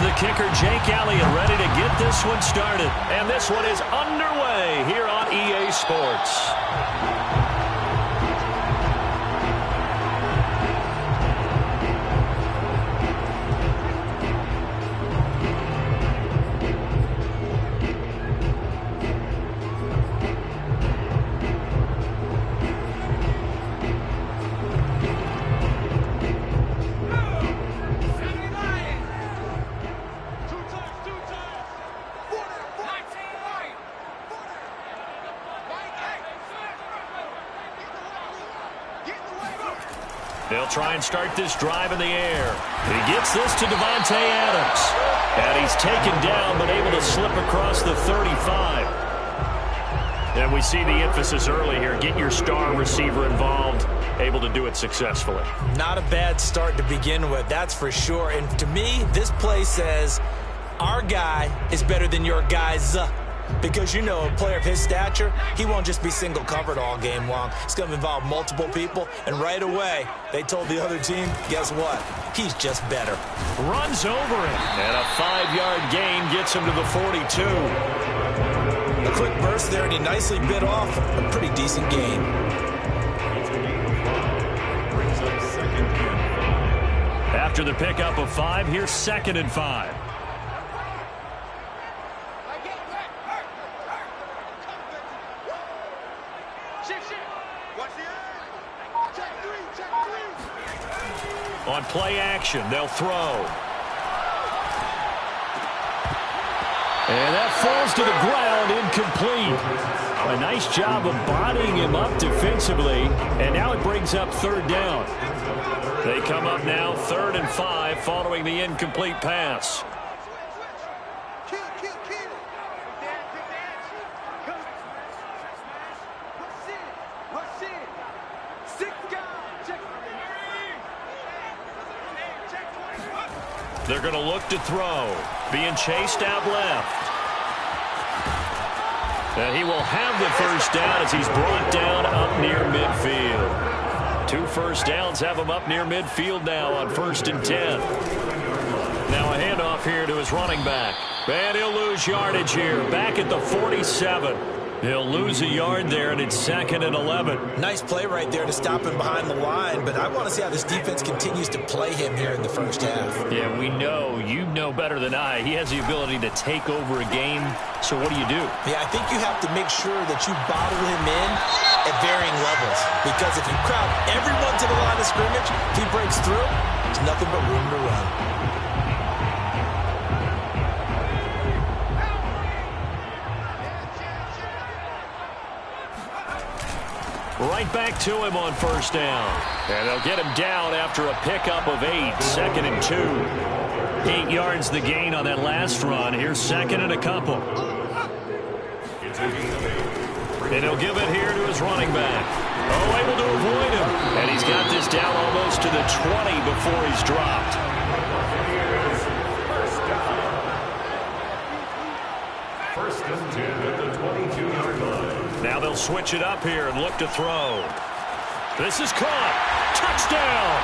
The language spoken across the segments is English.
the kicker, Jake Elliott, ready to get this one started. And this one is underway here on EA Sports. They'll try and start this drive in the air. He gets this to Devontae Adams. And he's taken down, but able to slip across the 35. And we see the emphasis early here. Get your star receiver involved. Able to do it successfully. Not a bad start to begin with, that's for sure. And to me, this play says, our guy is better than your guys. Because, you know, a player of his stature, he won't just be single covered all game long. It's going to involve multiple people. And right away, they told the other team, guess what? He's just better. Runs over him. And a 5-yard gain gets him to the 42. A quick burst there, and he nicely bit off a pretty decent gain. After the pickup of 5, here's 2nd and 5. On play action, they'll throw. And that falls to the ground, incomplete. A nice job of bodying him up defensively, and now it brings up 3rd down. They come up now 3rd and 5 following the incomplete pass. They're going to look to throw. Being chased out left. And he will have the 1st down as he's brought down up near midfield. 2 first downs have him up near midfield now on 1st and 10. Now a handoff here to his running back. And he'll lose yardage here. Back at the 47. He'll lose a yard there, and it's 2nd and 11. Nice play right there to stop him behind the line, but I want to see how this defense continues to play him here in the 1st half. Yeah, we know. You know better than I. He has the ability to take over a game, so what do you do? Yeah, I think you have to make sure that you bottle him in at varying levels, because if you crowd everyone to the line of scrimmage, if he breaks through, there's nothing but room to run. Right back to him on 1st down. And they'll get him down after a pickup of 8. 2nd and 2. 8 yards the gain on that last run. Here's 2nd and a couple. And he'll give it here to his running back. Oh, able to avoid him. And he's got this down almost to the 20 before he's dropped. First and 10 at the 22-yard line. Now they'll switch it up here and look to throw. This is caught. Touchdown!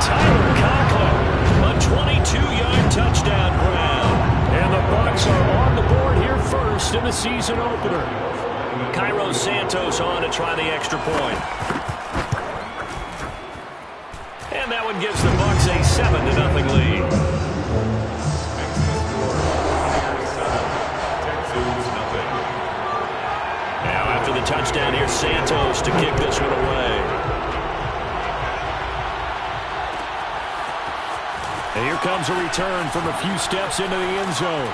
Tyler Conklin, a 22-yard touchdown grab. And the Bucs are on the board here first in the season opener. Cairo Santos on to try the extra point. And that one gives the Bucs a 7-0 lead. After the touchdown, here's Santos to kick this one away. And here comes a return from a few steps into the end zone.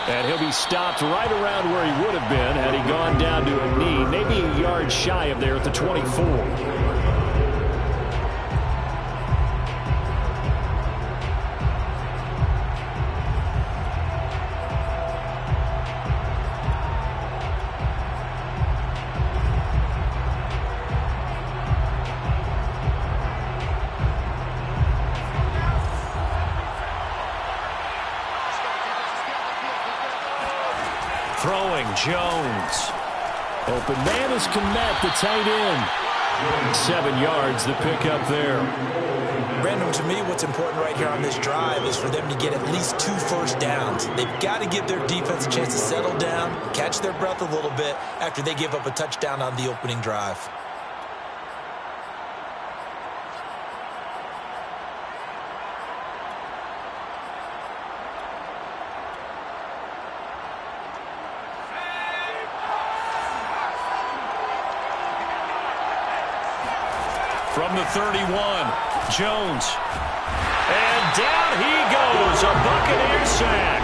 And he'll be stopped right around where he would have been had he gone down to a knee, maybe a yard shy of there at the 24. Throwing Jones. Open man is Komet, the tight end. 7 yards, the pickup there. Brandon, to me, what's important right here on this drive is for them to get at least 2 first downs. They've got to give their defense a chance to settle down, catch their breath a little bit after they give up a touchdown on the opening drive. From the 31, Jones. And down he goes, a Buccaneer sack.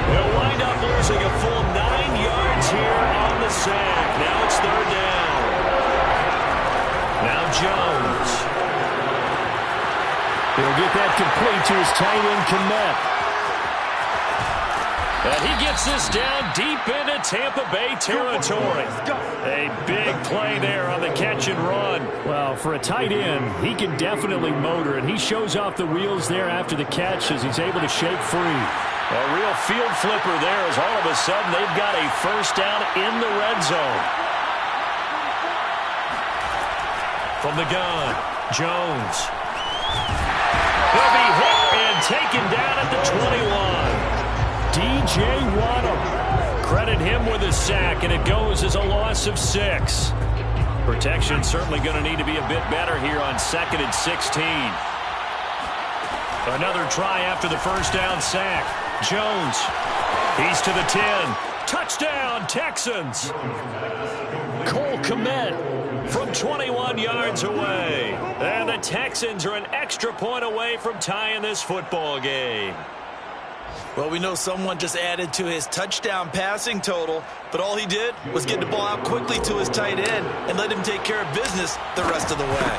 They'll wind up losing a full 9 yards here on the sack. Now it's 3rd down. Now Jones. He'll get that complete to his tight end, Kmet. And he gets this down deep into Tampa Bay territory. A big play there on the catch and run. Well, for a tight end, he can definitely motor, and he shows off the wheels there after the catch as he's able to shake free. A real field flipper there as all of a sudden they've got a first down in the red zone. From the gun, Jones. He'll be hit and taken down at the 21. DJ Waddle. Credit him with a sack, and it goes as a loss of 6. Protection certainly going to need to be a bit better here on 2nd and 16. Another try after the first down sack. Jones. He's to the 10. Touchdown, Texans. Cole Kmet from 21 yards away. And the Texans are an extra point away from tying this football game. Well, we know someone just added to his touchdown passing total, but all he did was get the ball out quickly to his tight end and let him take care of business the rest of the way.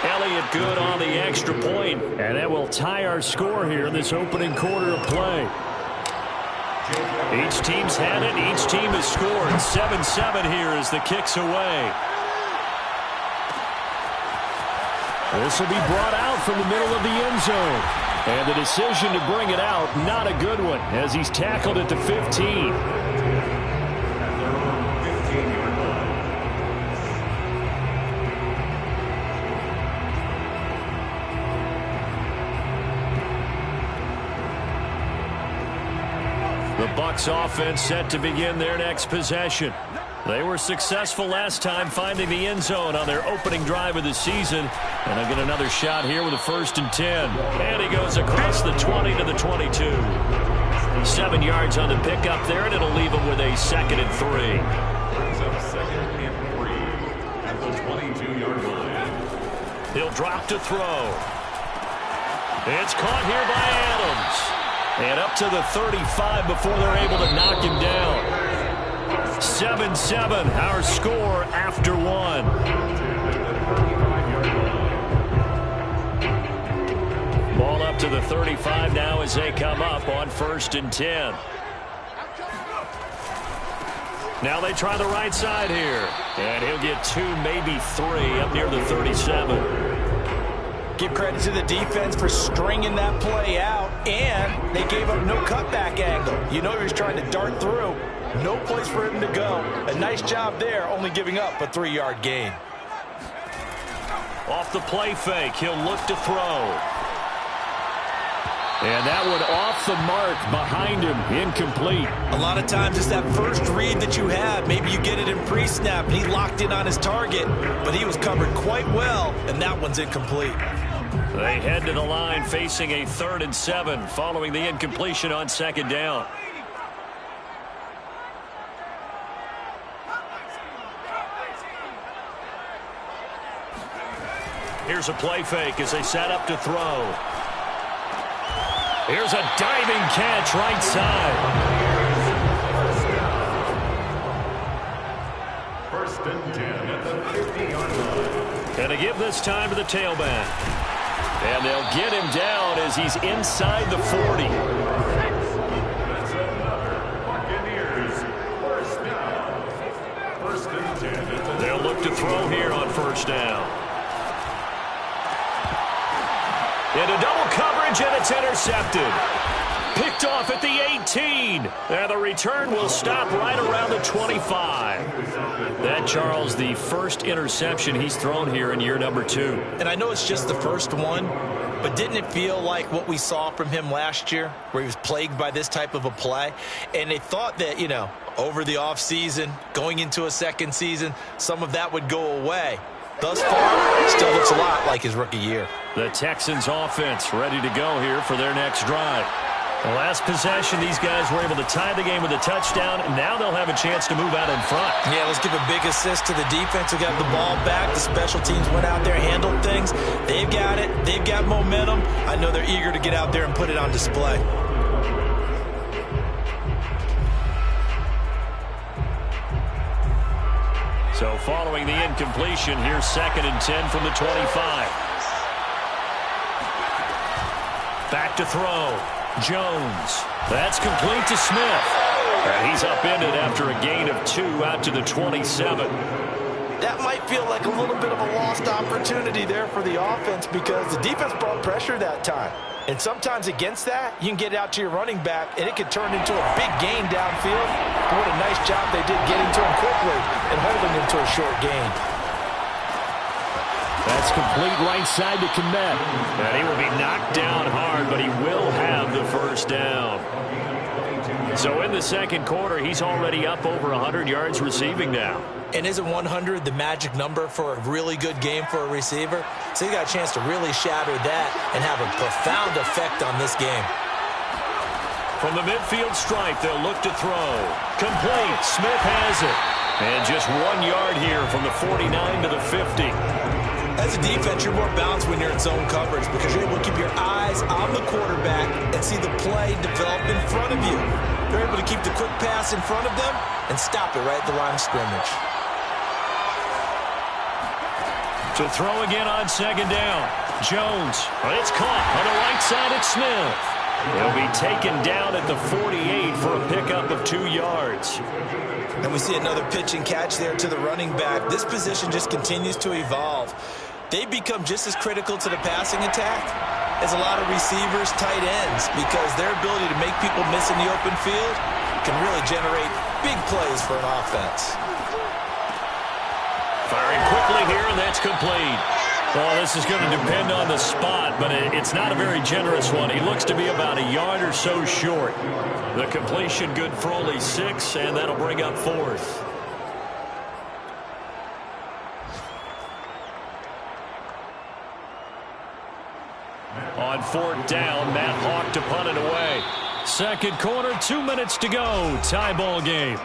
Elliott good on the extra point, and that will tie our score here in this opening quarter of play. Each team's had it. Each team has scored. 7-7 here as the kick's away. This will be brought out from the middle of the end zone. And the decision to bring it out, not a good one, as he's tackled at the 15. The Bucs offense set to begin their next possession. They were successful last time finding the end zone on their opening drive of the season. And they'll get another shot here with a 1st and 10. And he goes across the 20 to the 22. 7 yards on the pickup there, and it'll leave him with a 2nd and 3. At the 22-yard line. He'll drop to throw. It's caught here by Adams. And up to the 35 before they're able to knock him down. 7-7, our score after 1. Ball up to the 35 now as they come up on 1st and 10. Now they try the right side here. And he'll get 2, maybe 3 up near the 37. Give credit to the defense for stringing that play out, and they gave up no cutback angle. You know he was trying to dart through. No place for him to go. A nice job there, only giving up a 3-yard gain. Off the play fake, he'll look to throw. And that one off the mark behind him, incomplete. A lot of times it's that first read that you have. Maybe you get it in pre-snap, and he locked in on his target, but he was covered quite well, and that one's incomplete. They head to the line facing a 3rd and 7 following the incompletion on 2nd down. Here's a play fake as they set up to throw. Here's a diving catch right side. 1st and 10 at the 50-yard line. And to give this time to the tailback. And they'll get him down as he's inside the 40. That's another Buccaneers 1st down. 1st and 10 at the They'll look to throw here on 1st down. Into double coverage, and it's intercepted. Picked picked off at the 18. And the return will stop right around the 25. That, Charles, the first interception he's thrown here in year number 2. And I know it's just the first one, but didn't it feel like what we saw from him last year, where he was plagued by this type of a play? And they thought that, over the offseason, going into a second season, some of that would go away. Thus far, still looks a lot like his rookie year. The Texans offense ready to go here for their next drive. The last possession, these guys were able to tie the game with a touchdown, and now they'll have a chance to move out in front. Yeah, let's give a big assist to the defense who got the ball back. The special teams went out there, handled things. They've got it. They've got momentum. I know they're eager to get out there and put it on display. So following the incompletion, here's 2nd and 10 from the 25. Back to throw. Jones. That's complete to Smith. And he's upended after a gain of 2 out to the 27. That might feel like a little bit of a lost opportunity there for the offense because the defense brought pressure that time. And sometimes against that, you can get out to your running back, and it could turn into a big gain downfield. But what a nice job they did getting to him quickly and holding him to a short gain. That's complete right side to Kmet. And he will be knocked down hard, but he will have the first down. So in the second quarter, he's already up over 100 yards receiving now. And isn't 100 the magic number for a really good game for a receiver? So he got a chance to really shatter that and have a profound effect on this game. From the midfield stripe, they'll look to throw. Complete. Smith has it. And just 1 yard here from the 49 to the 50. As a defense, you're more balanced when you're in zone coverage because you're able to keep your eyes on the quarterback and see the play develop in front of you. They're able to keep the quick pass in front of them and stop it right at the line of scrimmage. To throw again on 2nd down. Jones. It's caught on the right side at Smith. He'll be taken down at the 48 for a pickup of 2 yards. And we see another pitch and catch there to the running back. This position just continues to evolve. They become just as critical to the passing attack as a lot of receivers, tight ends, because their ability to make people miss in the open field can really generate big plays for an offense. Firing quickly here, and that's complete. Well, this is going to depend on the spot, but it's not a very generous one. He looks to be about a yard or so short. The completion good for only 6, and that'll bring up 4th. On 4th down, Matt Hawk to punt it away. Second quarter, 2 minutes to go. Tie ball game.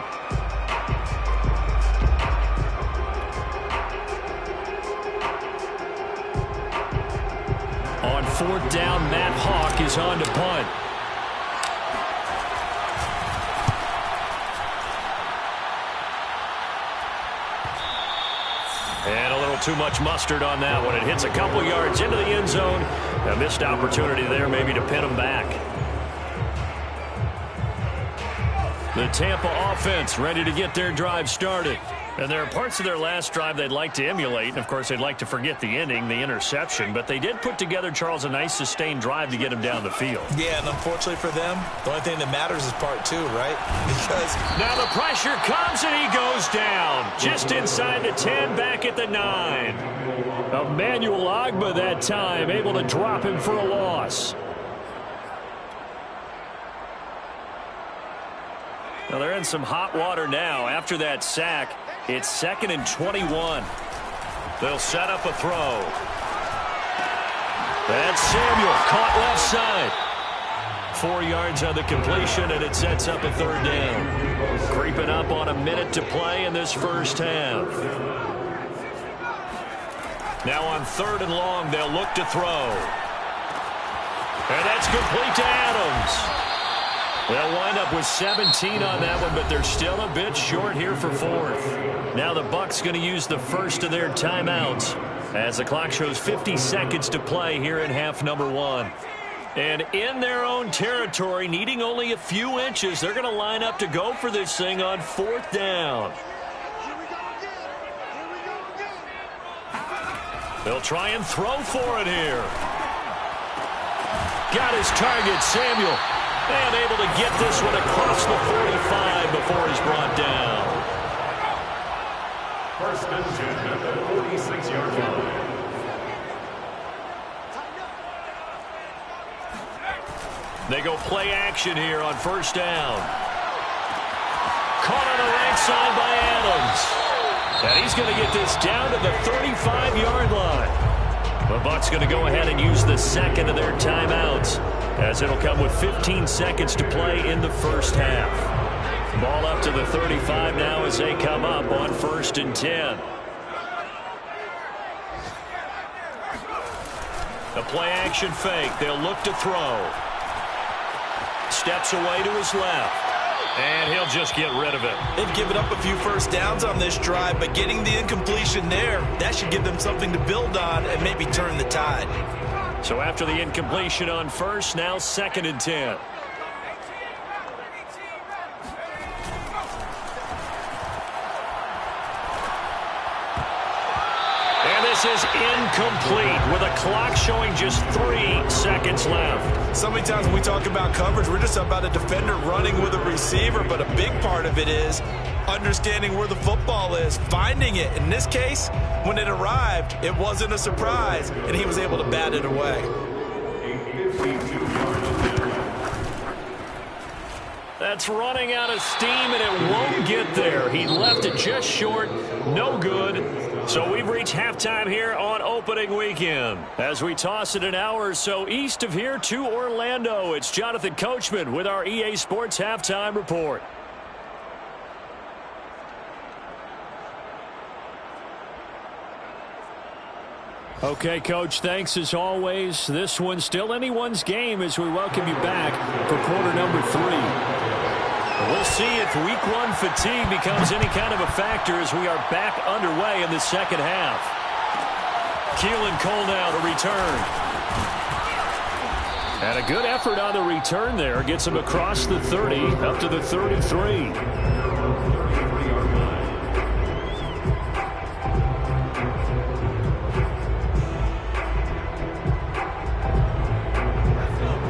On 4th down, Matt Hawk is on to punt. And a little too much mustard on that one. It hits a couple yards into the end zone. A missed opportunity there maybe to pin him back. The Tampa offense ready to get their drive started. And there are parts of their last drive they'd like to emulate. And, of course, they'd like to forget the ending, the interception. But they did put together, Charles, a nice sustained drive to get him down the field. Yeah, and unfortunately for them, the only thing that matters is part 2, right? Because now the pressure comes, and he goes down. Just inside the 10, back at the 9. Emmanuel Ogbah that time, able to drop him for a loss. Now they're in some hot water now. After that sack, it's 2nd and 21. They'll set up a throw. That's Samuel, caught left side. 4 yards on the completion, and it sets up a 3rd down. Creeping up on a minute to play in this first half. Now on 3rd and long, they'll look to throw. And that's complete to Adams. They'll wind up with 17 on that one, but they're still a bit short here for 4th. Now the Bucs going to use the first of their timeouts as the clock shows 50 seconds to play here in half number 1. And in their own territory, needing only a few inches, they're going to line up to go for this thing on 4th down. They'll try and throw for it here. Got his target, Samuel. And able to get this one across the 45 before he's brought down. First and 10 at the 46-yard line. They go play action here on first down. Caught on the right side by Adams. And he's going to get this down to the 35-yard line. The Bucs going to go ahead and use the second of their timeouts, as it'll come with 15 seconds to play in the first half. Ball up to the 35 now as they come up on first and 10. The play action fake. They'll look to throw. Steps away to his left. And he'll just get rid of it. They've given up a few first downs on this drive, but getting the incompletion there, that should give them something to build on and maybe turn the tide. So after the incompletion on first, now second and 10. And this is incomplete with a clock showing just 3 seconds left. So many times when we talk about coverage, we're just about a defender running with a receiver, but a big part of it is understanding where the football is, finding it. In this case, when it arrived, it wasn't a surprise, and he was able to bat it away. That's running out of steam, and it won't get there. He left it just short. No good. So we've reached halftime here on opening weekend. As we toss it an hour or so east of here to Orlando, it's Jonathan Coachman with our EA Sports Halftime Report. Okay, Coach, thanks as always. This one's still anyone's game as we welcome you back for quarter number 3. We'll see if week 1 fatigue becomes any kind of a factor as we are back underway in the second half. Keelan Cole now to return. And a good effort on the return there. Gets him across the 30 up to the 33.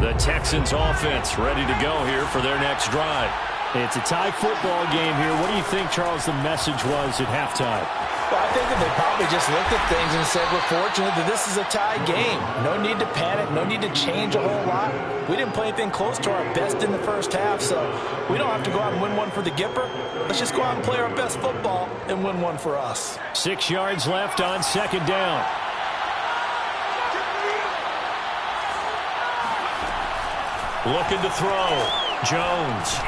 The Texans offense ready to go here for their next drive. It's a tie football game here. What do you think, Charles, the message was at halftime? Well, I think that they probably just looked at things and said, we're fortunate that this is a tie game. No need to panic. No need to change a whole lot. We didn't play anything close to our best in the first half, so we don't have to go out and win one for the Gipper. Let's just go out and play our best football and win one for us. 6 yards left on second down. Looking to throw. Jones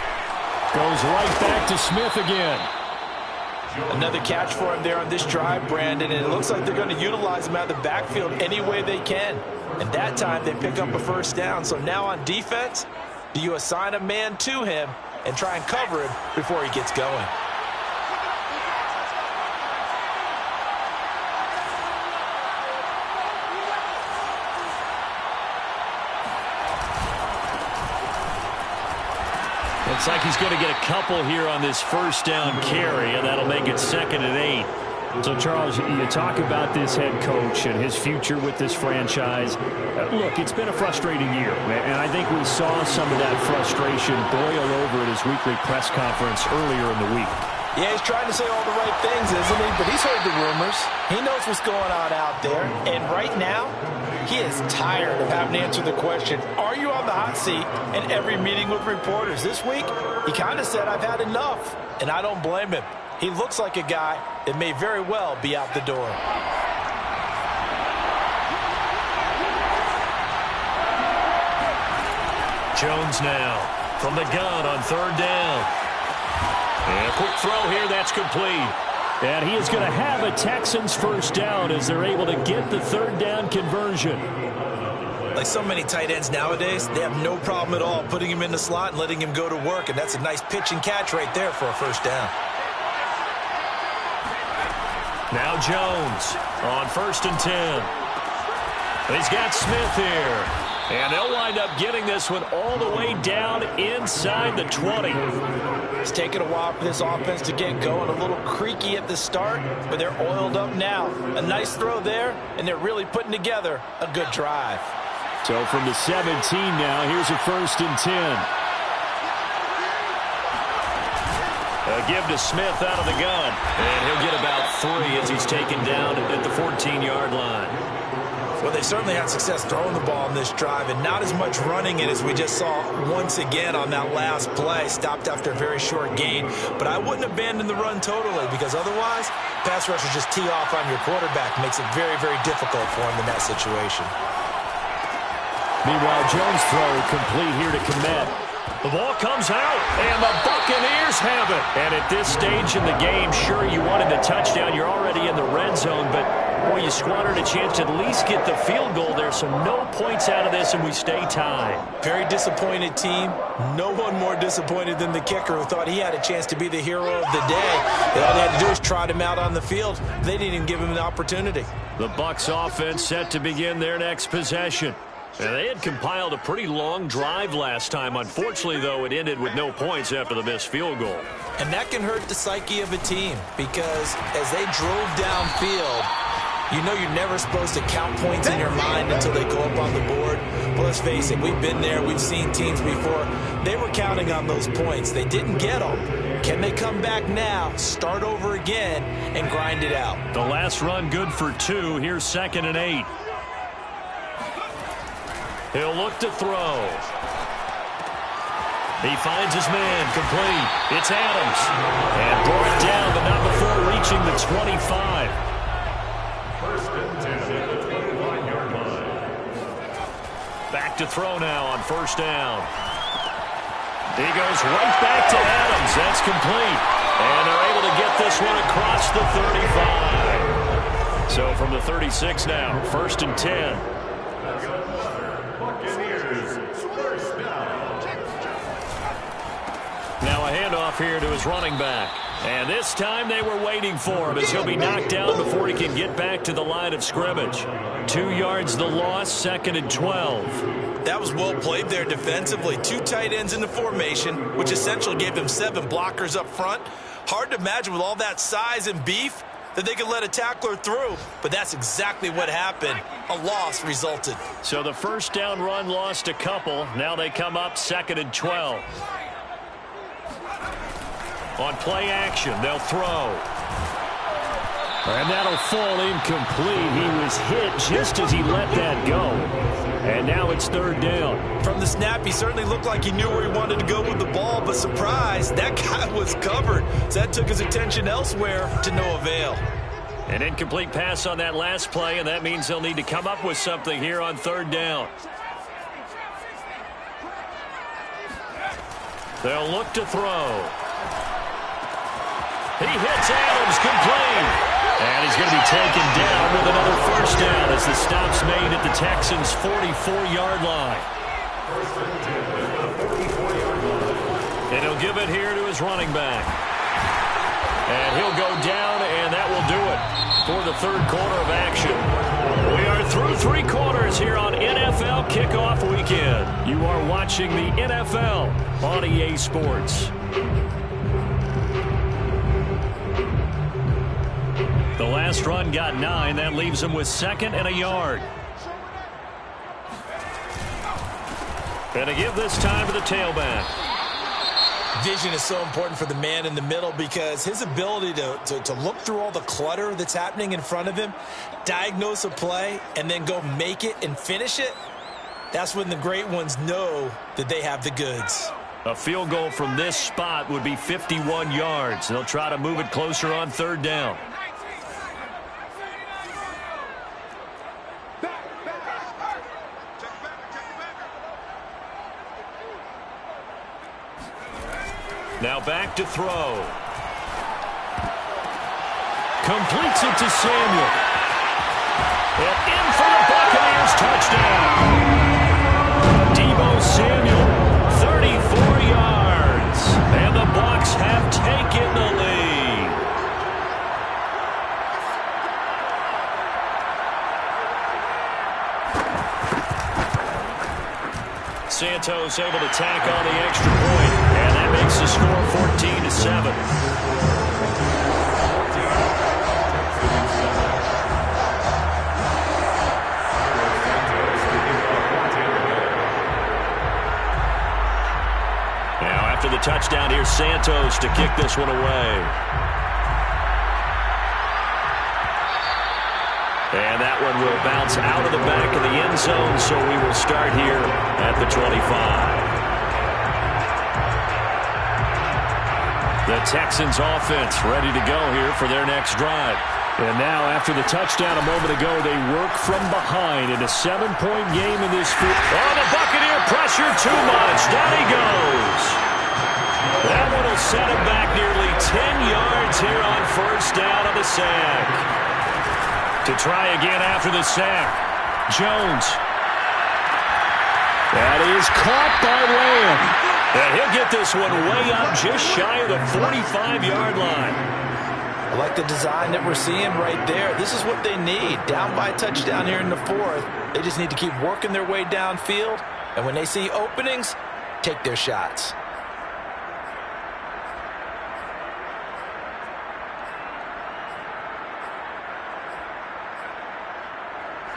goes right back to Smith again. Another catch for him there on this drive, Brandon, and it looks like they're going to utilize him out of the backfield any way they can. And that time they pick up a first down. So now on defense, do you assign a man to him and try and cover him before he gets going? Looks like he's going to get a couple here on this first down carry, and that'll make it 2nd and 8. So, Charles, you talk about this head coach and his future with this franchise. Look, it's been a frustrating year, and I think we saw some of that frustration boil over at his weekly press conference earlier in the week. Yeah, he's trying to say all the right things, isn't he? But he's heard the rumors. He knows what's going on out there. And right now, he is tired of having to answer the question, are you on the hot seat in every meeting with reporters? This week, he kind of said, I've had enough. And I don't blame him. He looks like a guy that may very well be out the door. Jones now from the gun on third down. And a quick throw here, that's complete. And he is going to have a Texans first down as they're able to get the third down conversion. Like so many tight ends nowadays, they have no problem at all putting him in the slot and letting him go to work. And that's a nice pitch and catch right there for a first down. Now Jones on 1st and 10. He's got Smith here. And they'll wind up getting this one all the way down inside the 20. It's taken a while for this offense to get going. A little creaky at the start, but they're oiled up now. A nice throw there, and they're really putting together a good drive. So from the 17 now, here's a 1st and 10. A give to Smith out of the gun. And he'll get about 3 as he's taken down at the 14-yard line. Well, they certainly had success throwing the ball in this drive and not as much running it as we just saw once again on that last play. Stopped after a very short gain. But I wouldn't abandon the run totally because otherwise, pass rushers just tee off on your quarterback. Makes it very, very difficult for him in that situation. Meanwhile, Jones' throw complete here to Kmet. The ball comes out, and the Buccaneers have it. And at this stage in the game, sure, you wanted the touchdown. You're already in the red zone, but, boy, you squandered a chance to at least get the field goal there. So no points out of this, and we stay tied. Very disappointed team. No one more disappointed than the kicker who thought he had a chance to be the hero of the day. And all they had to do was trot him out on the field. They didn't even give him an opportunity. The Bucs offense set to begin their next possession. And they had compiled a pretty long drive last time. Unfortunately, though, it ended with no points after the missed field goal. And that can hurt the psyche of a team because as they drove downfield, you know you're never supposed to count points in your mind until they go up on the board. Well, let's face it, we've been there. We've seen teams before. They were counting on those points. They didn't get them. Can they come back now, start over again, and grind it out? The last run good for 2. Here's 2nd and 8. He'll look to throw. He finds his man, complete. It's Adams. And brought down, but not before reaching the 25. 1st and 10 at the 25-yard line. Back to throw now on 1st down. He goes right back to Adams. That's complete. And they're able to get this one across the 35. So from the 36 now, 1st and 10. Now a handoff here to his running back. And this time they were waiting for him as he'll be knocked down before he can get back to the line of scrimmage. 2 yards the loss, 2nd and 12. That was well played there defensively. 2 tight ends in the formation, which essentially gave them 7 blockers up front. Hard to imagine with all that size and beef that they could let a tackler through, but that's exactly what happened. A loss resulted. So the 1st down run lost a couple. Now they come up 2nd and 12. On play action, they'll throw. And that'll fall incomplete. He was hit just as he let that go. And now it's 3rd down. From the snap, he certainly looked like he knew where he wanted to go with the ball, but surprise, that guy was covered. So that took his attention elsewhere to no avail. An incomplete pass on that last play, and that means they'll need to come up with something here on 3rd down. They'll look to throw. He hits Adams, complete. And he's going to be taken down with another 1st down as the stop's made at the Texans' 44-yard line. And he'll give it here to his running back. And he'll go down, and that will do it for the 3rd quarter of action. We are through 3 quarters here on NFL Kickoff Weekend. You are watching the NFL on EA Sports. The last run got 9. That leaves him with 2nd and a yard. And to give this time to the tailback. Vision is so important for the man in the middle because his ability to look through all the clutter that's happening in front of him, diagnose a play, and then go make it and finish it, that's when the great ones know that they have the goods. A field goal from this spot would be 51 yards. They'll try to move it closer on 3rd down. Now back to throw. Completes it to Samuel. And in for the Buccaneers touchdown. Deebo Samuel, 34 yards. And the Bucs have taken the lead. Santos able to tack on the extra point, and that makes the score 14-7. touchdown. Here's Santos to kick this one away. And that one will bounce out of the back of the end zone, so we will start here at the 25. The Texans offense ready to go here for their next drive. And now after the touchdown a moment ago, they work from behind in a 7-point game in this field. Oh, the Buccaneer pressure too much. Down he goes. That one will set him back nearly 10 yards here on first down on the sack. To try again after the sack. Jones. That is caught by Lamb. And he'll get this one way up just shy of the 45-yard line. I like the design that we're seeing right there. This is what they need. Down by a touchdown here in the fourth. They just need to keep working their way downfield. And when they see openings, take their shots.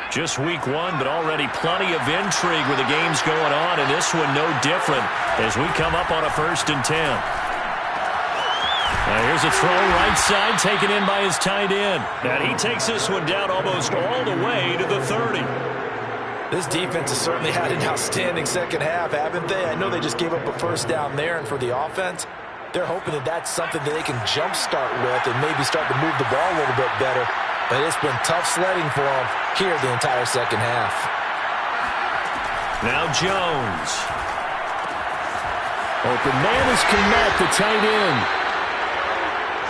Just week one, but already plenty of intrigue with the games going on, and this one no different as we come up on a 1st and 10. Now here's a throw right side taken in by his tight end. And he takes this one down almost all the way to the 30. This defense has certainly had an outstanding second half, haven't they? I know they just gave up a first down there, and for the offense, they're hoping that that's something that they can jumpstart with and maybe start to move the ball a little bit better. But it's been tough sledding for them here the entire second half. Now Jones. Open man is Kmet, the tight end.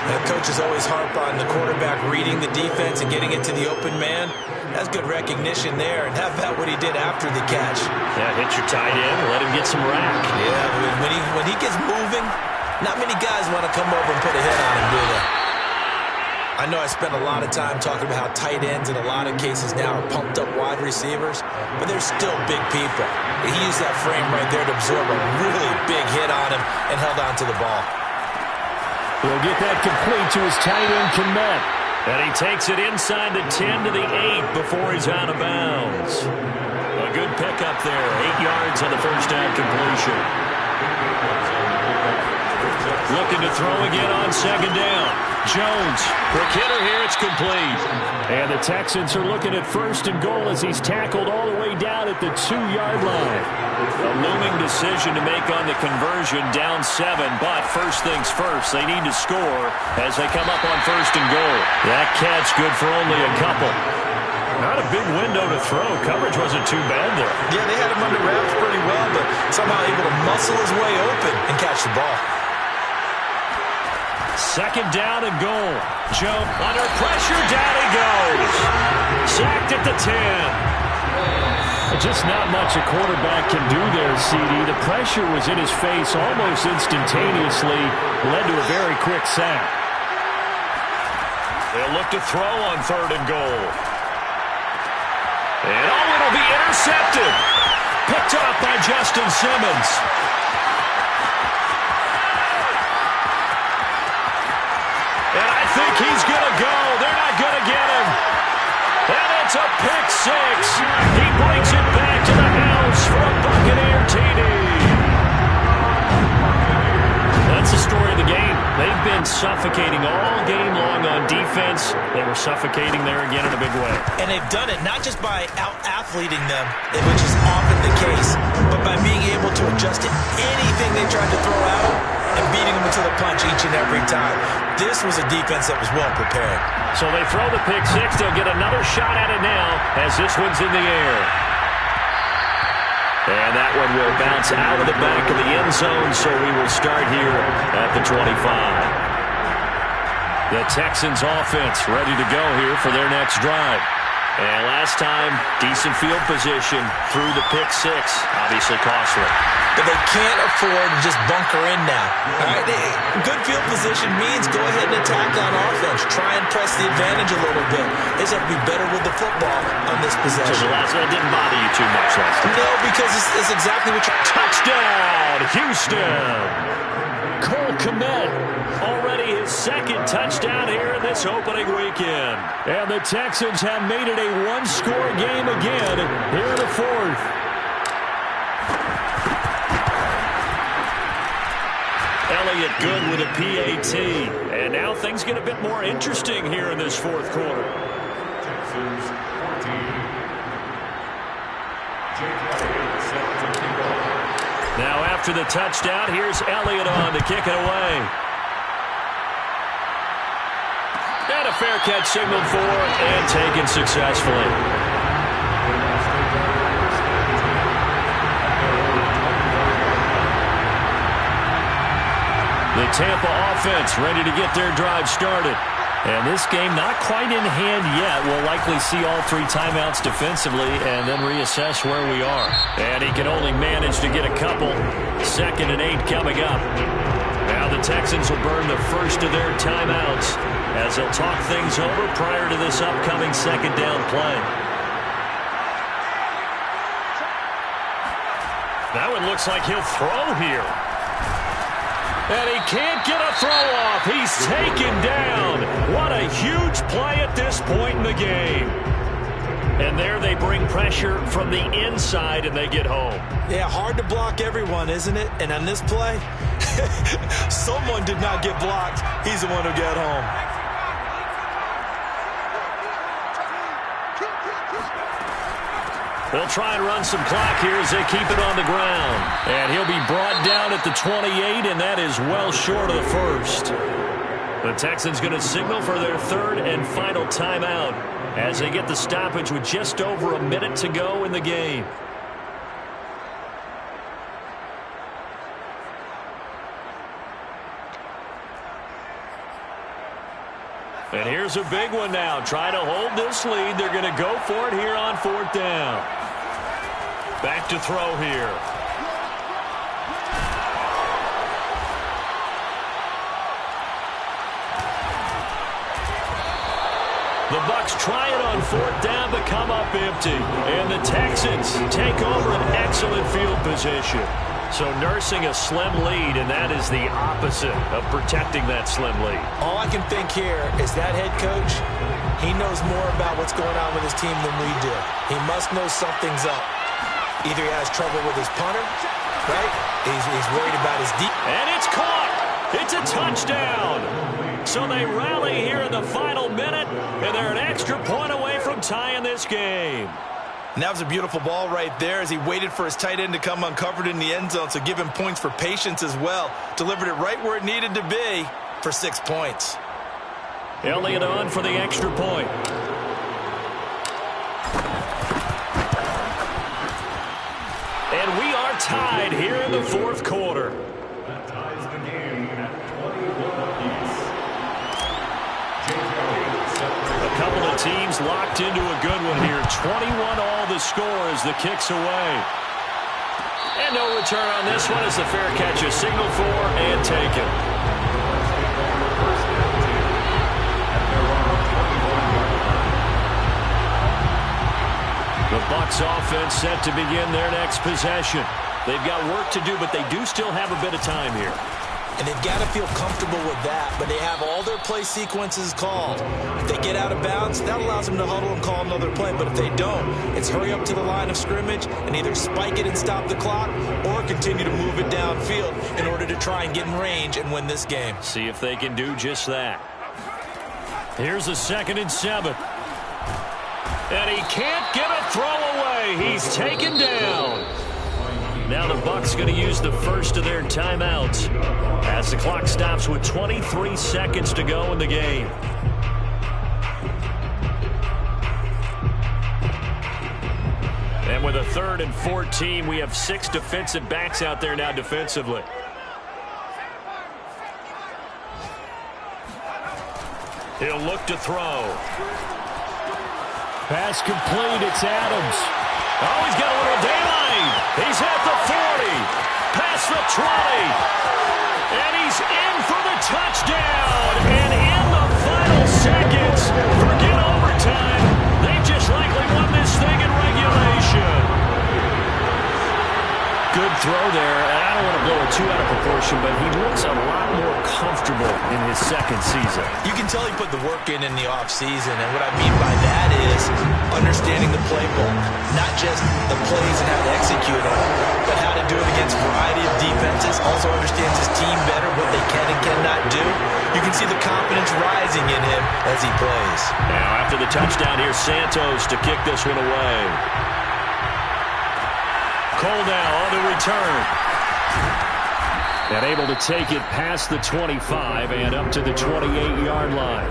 That coaches always harp on the quarterback reading the defense and getting it to the open man. That's good recognition there. And how about what he did after the catch? Yeah, hit your tight end, let him get some rack. Yeah, when he gets moving, not many guys want to come over and put a hit on him, do they? I know I spent a lot of time talking about how tight ends in a lot of cases now are pumped up wide receivers, but they're still big people. He used that frame right there to absorb a really big hit on him and held on to the ball. He'll get that complete to his tight end, Kmet. And he takes it inside the 10 to the 8 before he's out of bounds. A good pickup there, 8 yards on the first down completion. Looking to throw again on second down. Jones, quick hitter here, it's complete. And the Texans are looking at 1st and goal as he's tackled all the way down at the 2-yard line. A looming decision to make on the conversion, down 7, but first things first, they need to score as they come up on 1st and goal. That catch good for only a couple. Not a big window to throw. Coverage wasn't too bad there. Yeah, they had him under wraps pretty well, but somehow able to muscle his way open and catch the ball. 2nd down and goal. Joe under pressure, down he goes. Sacked at the 10. Just not much a quarterback can do there, CD. The pressure was in his face almost instantaneously, led to a very quick sack. They'll look to throw on 3rd and goal. And it'll be intercepted. Picked up by Justin Simmons. And I think he's going to go. They're not going to get him. And it's a pick 6. He brings it back to the house for a Buccaneer TD. That's the story of the game. They've been suffocating all game long on defense. They were suffocating there again in a big way. And they've done it not just by out-athleting them, which is often the case, but by being able to adjust to anything they tried to throw at them and beating them to the punch each and every time. This was a defense that was well prepared. So they throw the pick 6. They'll get another shot at it now as this one's in the air. And that one will bounce out of the back of the end zone, so we will start here at the 25. The Texans offense ready to go here for their next drive. And last time, decent field position through the pick 6. Obviously costly. But they can't afford to just bunker in now. All right? Good field position means go ahead and attack on offense. Try and press the advantage a little bit. They just have to be better with the football on this possession. So the last one didn't bother you too much last time? No, because it's exactly what you're... Touchdown, Houston! Cole Kmet, already his 2nd touchdown here in this opening weekend. And the Texans have made it a one-score game again here in the 4th. Elliott good with a PAT. And now things get a bit more interesting here in this fourth quarter. Texans 14. Jake Elliott set to kick off. Now after the touchdown, here's Elliott on to kick it away. And a fair catch signaled for and taken successfully. The Tampa offense ready to get their drive started. And this game not quite in hand yet. We'll likely see all three timeouts defensively and then reassess where we are. And he can only manage to get a couple. 2nd and 8 coming up. Now the Texans will burn the first of their timeouts as they'll talk things over prior to this upcoming 2nd down play. That one looks like he'll throw here. And he can't get a throw off. He's taken down. What a huge play at this point in the game. And there they bring pressure from the inside and they get home. Yeah, hard to block everyone, isn't it? And on this play, someone did not get blocked. He's the one who got home. They'll try and run some clock here as they keep it on the ground. And he'll be brought down at the 28, and that is well short of the first. The Texans going to signal for their 3rd and final timeout as they get the stoppage with just over a minute to go in the game. And here's a big one now. Trying to hold this lead. They're going to go for it here on 4th down. Back to throw here. The Bucs try it on 4th down but come up empty. And the Texans take over an excellent field position. So nursing a slim lead, and that is the opposite of protecting that slim lead. All I can think here is that head coach, he knows more about what's going on with his team than we do. He must know something's up. Either he has trouble with his punter, right? He's worried about his deep. And it's caught. It's a touchdown. So they rally here in the final minute, and they're an extra point away from tying this game. And that was a beautiful ball right there as he waited for his tight end to come uncovered in the end zone, so give him points for patience as well. Delivered it right where it needed to be for 6 points. Elliott on for the extra point. And we are tied here in the 4th quarter. That ties the game at 21 apiece. A couple of teams locked into a good one here. 21 all the score as the kick's away. And no return on this one as the fair catch is signaled for and taken. The Bucs offense set to begin their next possession. They've got work to do, but they do still have a bit of time here. And they've got to feel comfortable with that, but they have all their play sequences called. If they get out of bounds, that allows them to huddle and call another play. But if they don't, it's hurry up to the line of scrimmage and either spike it and stop the clock or continue to move it downfield in order to try and get in range and win this game. See if they can do just that. Here's a 2nd and 7. And he can't get a throw away. He's taken down. Now the Bucs going to use the first of their timeouts as the clock stops with 23 seconds to go in the game. And with a 3rd and 14, we have 6 defensive backs out there now defensively. He'll look to throw. Pass complete. It's Adams. Oh, he's got a little daylight. He's at the 40. Past the 20. And he's in for the touchdown. And in the final seconds, forget overtime. They just likely won this thing in regulation. Good throw there. And I don't want to blow a too out of proportion, but he looks a lot more comfortable in his second season. You can tell he put the work in the offseason, and what I mean by that is understanding the playbook, not just the plays and how to execute them, but how to do it against a variety of defenses. Also understands his team better, what they can and cannot do. You can see the confidence rising in him as he plays. Now after the touchdown here, Santos to kick this one away. Cole now on the return. And able to take it past the 25 and up to the 28-yard line.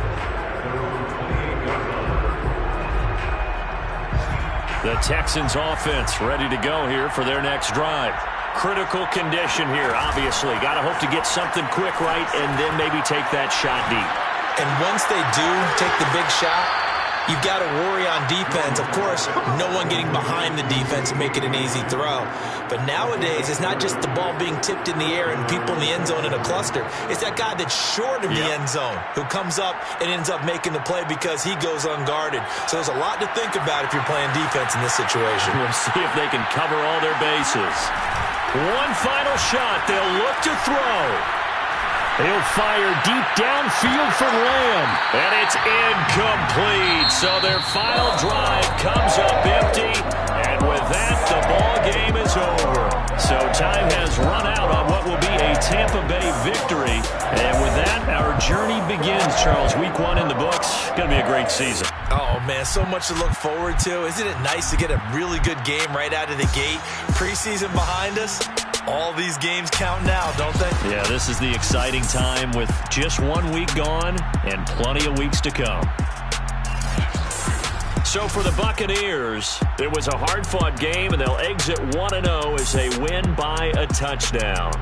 The Texans offense ready to go here for their next drive. Critical condition here, obviously. Got to hope to get something quick right and then maybe take that shot deep. And once they do take the big shot, you've got to worry on defense. Of course, no one getting behind the defense and make it an easy throw. But nowadays, it's not just the ball being tipped in the air and people in the end zone in a cluster. It's that guy that's short of the end zone who comes up and ends up making the play because he goes unguarded. So there's a lot to think about if you're playing defense in this situation. We'll see if they can cover all their bases. One final shot. They'll look to throw. He'll fire deep downfield for Lamb. And it's incomplete. So their final drive comes up empty. And with that, the ball game is over. So time has run out on what will be a Tampa Bay victory. And with that, our journey begins, Charles. Week 1 in the books. Going to be a great season. Oh, man, so much to look forward to. Isn't it nice to get a really good game right out of the gate? Preseason behind us. All these games count now, don't they? Yeah, this is the exciting time with just 1 week gone and plenty of weeks to come. So for the Buccaneers, it was a hard-fought game, and they'll exit 1-0 as they win by a touchdown.